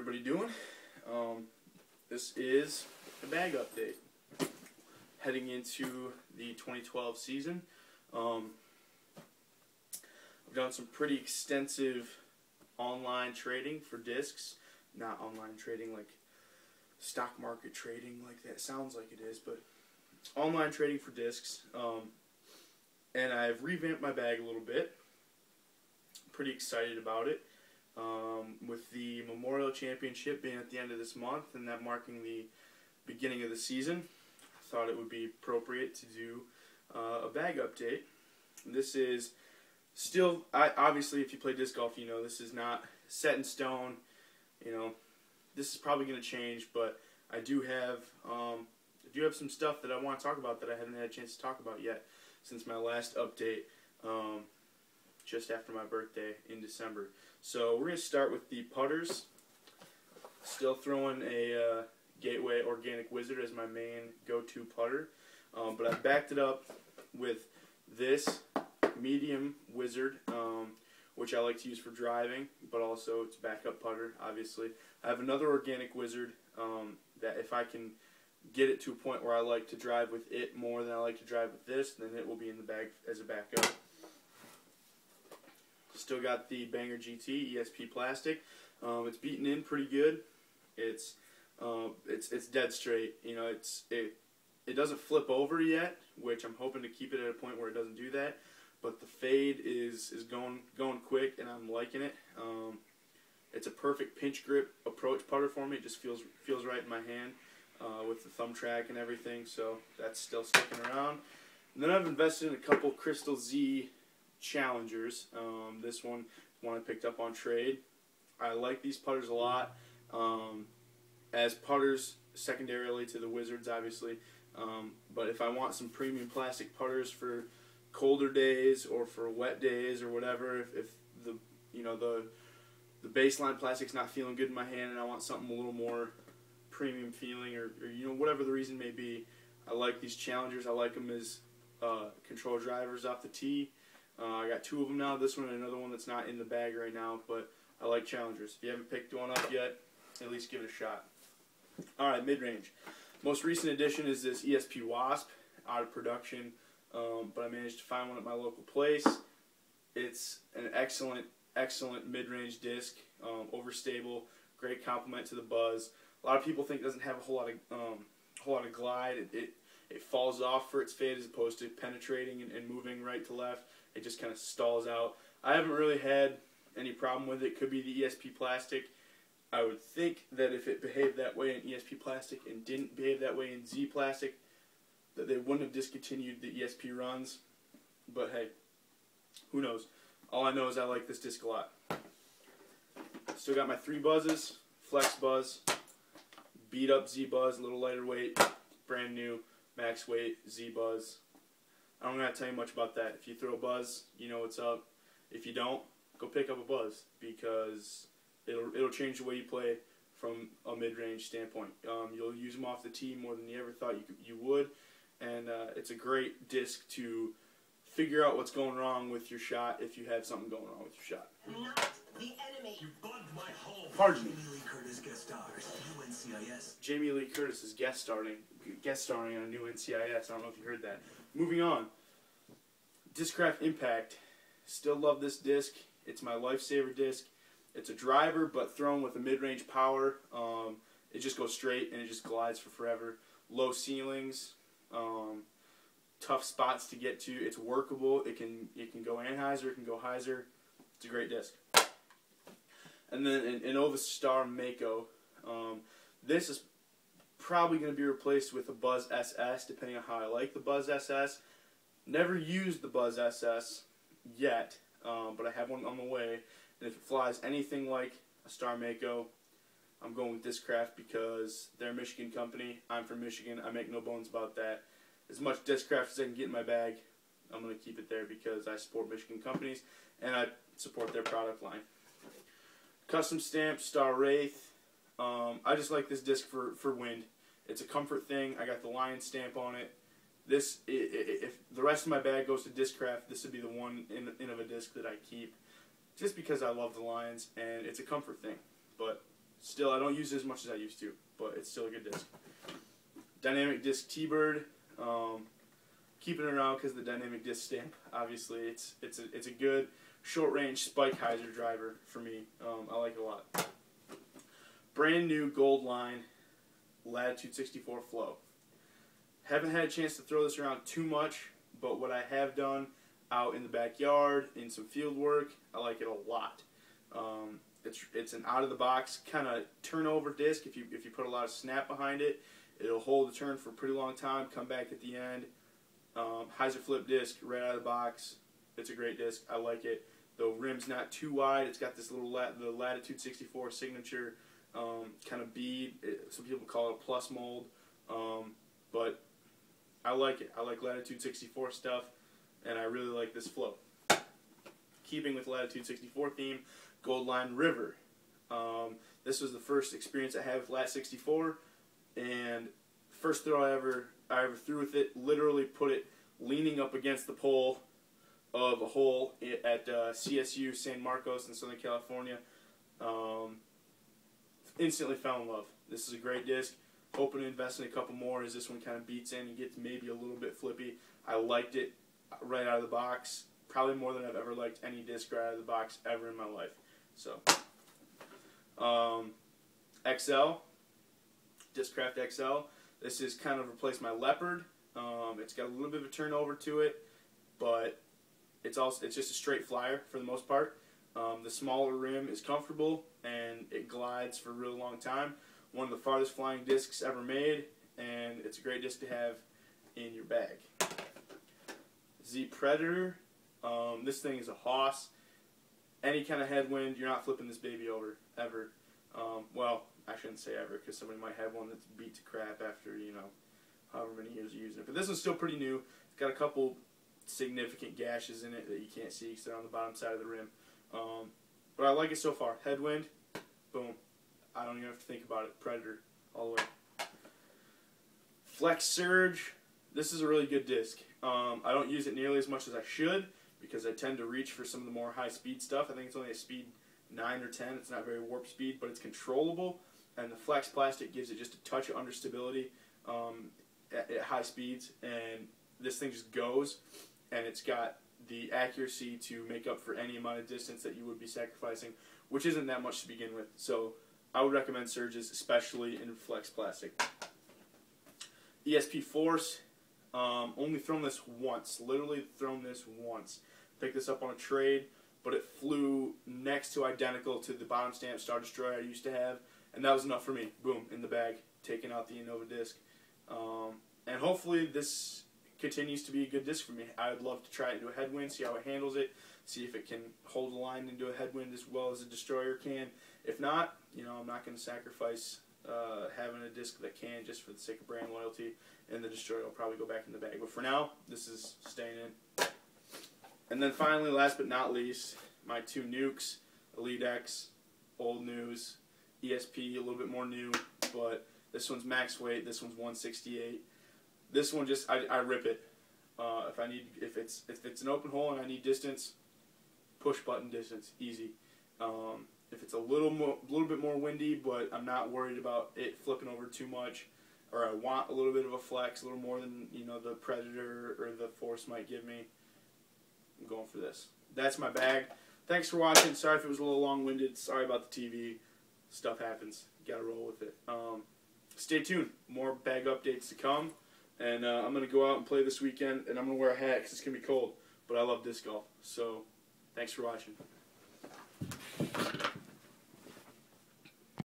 everybody doing? This is a bag update. Heading into the 2012 season, I've done some pretty extensive online trading for discs. Not online trading like stock market trading like that sounds like it is, but online trading for discs. And I've revamped my bag a little bit. Pretty excited about it. With the Memorial Championship being at the end of this month and that marking the beginning of the season, I thought it would be appropriate to do a bag update. This is still, obviously if you play disc golf, you know this is not set in stone. You know, this is probably going to change, but I do have some stuff that I want to talk about that I haven't had a chance to talk about yet since my last update. Just after my birthday in December. So we're going to start with the putters. Still throwing a Gateway Organic Wizard as my main go-to putter. But I backed it up with this medium Wizard, which I like to use for driving, but also it's backup putter, obviously. I have another Organic Wizard that if I can get it to a point where I like to drive with it more than I like to drive with this, then it will be in the bag as a backup. Still got the Banger GT ESP plastic. It's beaten in pretty good. It's dead straight. You know, it doesn't flip over yet, which I'm hoping to keep it at a point where it doesn't do that. But the fade is going quick, and I'm liking it. It's a perfect pinch grip approach putter for me. It just feels right in my hand with the thumb track and everything. So that's still sticking around. And then I've invested in a couple Crystal Z Challengers. This one I picked up on trade. I like these putters a lot as putters secondarily to the Wizards, obviously. But if I want some premium plastic putters for colder days or for wet days or whatever, if the baseline plastic's not feeling good in my hand and I want something a little more premium feeling or whatever the reason may be, I like these Challengers. I like them as control drivers off the tee. I got two of them now, this one and another one that's not in the bag right now, but I like Challengers. If you haven't picked one up yet, at least give it a shot. Alright, mid-range. Most recent addition is this ESP Wasp, out of production, but I managed to find one at my local place. It's an excellent mid-range disc, overstable, great complement to the Buzz. A lot of people think it doesn't have a whole lot of glide. It falls off for its fade as opposed to penetrating and moving right to left. It just kind of stalls out. I haven't really had any problem with it. Could be the ESP plastic. I would think that if it behaved that way in ESP plastic and didn't behave that way in Z plastic, that they wouldn't have discontinued the ESP runs. But hey, who knows? All I know is I like this disc a lot. Still got my 3 buzzes, Flex Buzz, beat up Z Buzz, a little lighter weight, brand new max weight Z Buzz. I don't have to tell you much about that. If you throw a Buzz, you know what's up. If you don't, go pick up a Buzz because it'll change the way you play from a mid-range standpoint. You'll use them off the tee more than you ever thought you would, and it's a great disc to figure out what's going wrong with your shot if you have something going wrong with your shot. Not the enemy. You bugged my home. Pardon me. Jamie Lee Curtis guest stars. New NCIS. Jamie Lee Curtis is guest starring on a new NCIS. I don't know if you heard that. Moving on. Discraft Impact. Still love this disc. It's my lifesaver disc. It's a driver, but thrown with a mid-range power. It just goes straight and it just glides for forever. Low ceilings. Tough spots to get to. It's workable. It can go Anheuser. It can go Heiser. It's a great disc. And then an Ovis Star Mako. This is probably going to be replaced with a Buzz SS, depending on how I like the Buzz SS. Never used the Buzz SS yet, but I have one on the way. And if it flies anything like a Star Mako, I'm going with Discraft because they're a Michigan company. I'm from Michigan. I make no bones about that. As much Discraft as I can get in my bag, I'm going to keep it there because I support Michigan companies and I support their product line. Custom stamp Star Wraith. I just like this disc for wind. It's a comfort thing. I got the Lion stamp on it. This, if the rest of my bag goes to Discraft, this would be the one in of a disc that I keep, just because I love the Lions and it's a comfort thing. But Still, I don't use it as much as I used to, but it's still a good disc. Dynamic disc T-Bird. Keeping it around because the dynamic disc stamp. Obviously, it's a good short range spike hyzer driver for me. I like it a lot. Brand new gold line Latitude 64 flow. Haven't had a chance to throw this around too much, but what I have done out in the backyard, in some field work, I like it a lot. It's an out of the box kind of turnover disc. If you put a lot of snap behind it, it'll hold the turn for a pretty long time. Come back at the end. Hyzer flip disc right out of the box. It's a great disc. I like it. The rim's not too wide. It's got this little the Latitude 64 signature kind of bead. Some people call it a plus mold, but I like it. I like Latitude 64 stuff, and I really like this flow. Keeping with Latitude 64 theme, Gold Line River. This was the first experience I had with Lat 64, and first throw I ever threw with it. Literally put it leaning up against the pole of a hole at CSU San Marcos in Southern California. Instantly fell in love. This is a great disc. Hoping to invest in a couple more as this one kind of beats in and gets maybe a little bit flippy. I liked it right out of the box. Probably more than I've ever liked any disc right out of the box ever in my life. So, XL, Discraft XL. This is kind of replaced my Leopard. It's got a little bit of a turnover to it, but it's just a straight flyer for the most part. The smaller rim is comfortable and it glides for a really long time. One of the farthest flying discs ever made, and it's a great disc to have in your bag. Z Predator. This thing is a hoss. Any kind of headwind, you're not flipping this baby over, ever. Well, I shouldn't say ever, because somebody might have one that's beat to crap after, you know, however many years of using it. But this one's still pretty new. It's got a couple significant gashes in it that you can't see because they're on the bottom side of the rim. But I like it so far. Headwind, boom. I don't even have to think about it. Predator, all the way. Flex Surge. This is a really good disc. I don't use it nearly as much as I should because I tend to reach for some of the more high-speed stuff. I think it's only a speed 9 or 10. It's not very warp speed, but it's controllable. And the Flex plastic gives it just a touch of understability at high speeds. And this thing just goes, and it's got the accuracy to make up for any amount of distance that you would be sacrificing, which isn't that much to begin with. So I would recommend Surges, especially in Flex plastic. ESP Force. Only thrown this once. Literally thrown this once. Picked this up on a trade, but it flew next to identical to the bottom stamp Star Destroyer I used to have, and that was enough for me. Boom, in the bag, taking out the Innova disc. And hopefully this continues to be a good disc for me. I would love to try it into a headwind, see how it handles it, see if it can hold a line into a headwind as well as a Destroyer can. If not, you know, I'm not going to sacrifice having a disc that can just for the sake of brand loyalty, and the Destroyer will probably go back in the bag. But for now, this is staying in. And then finally, last but not least, my two nukes, Elite X, old news, ESP, a little bit more new, but this one's max weight, this one's 168. This one just, I rip it. If it's an open hole and I need distance, push button distance, easy. If it's a little bit more windy, but I'm not worried about it flipping over too much, or I want a little bit of a flex, a little more than, you know, the Predator or the Force might give me, I'm going for this. That's my bag. Thanks for watching. Sorry if it was a little long-winded. Sorry about the TV. Stuff happens. You gotta roll with it. Stay tuned. More bag updates to come. And I'm going to go out and play this weekend, and I'm going to wear a hat because it's going to be cold. But I love disc golf. So, thanks for watching.